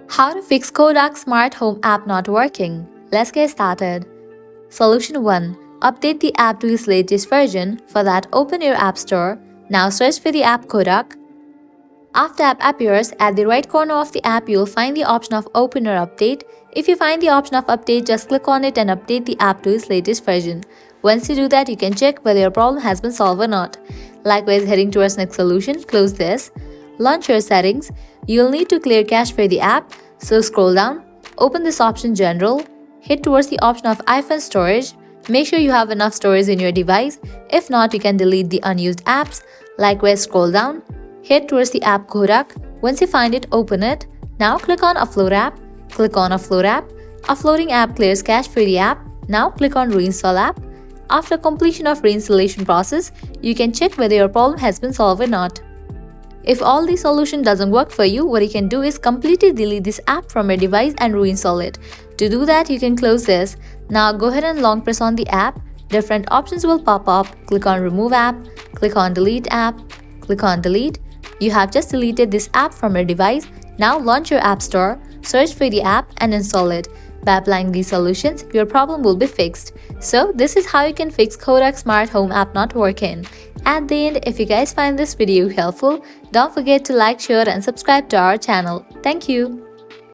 How to fix Kodak Smart Home app not working? Let's get started. Solution 1. Update the app to its latest version. For that, open your App Store. Now search for the app Kodak. After app appears, at the right corner of the app, you'll find the option of Open or Update. If you find the option of Update, just click on it and update the app to its latest version. Once you do that, you can check whether your problem has been solved or not. Likewise, heading towards next solution, close this. Launch your settings. You'll need to clear cache for the app, so scroll down, open this option General, hit towards the option of iPhone storage. Make sure you have enough storage in your device. If not, you can delete the unused apps. Likewise, scroll down, hit towards the app Kodak. Once you find it, open it. Now click on Upload app. Click on Upload app. Uploading app clears cache for the app. Now click on Reinstall app. After completion of reinstallation process, you can check whether your problem has been solved or not. If all the solution doesn't work for you, what you can do is completely delete this app from your device and reinstall it. To do that, you can close this. Now go ahead and long press on the app. Different options will pop up. Click on Remove app. Click on Delete app. Click on Delete. You have just deleted this app from your device. Now launch your App Store, search for the app and install it. By applying these solutions, your problem will be fixed. So this is how you can fix Kodak Smart Home app not working. At the end, if you guys find this video helpful, don't forget to like, share and subscribe to our channel. Thank you.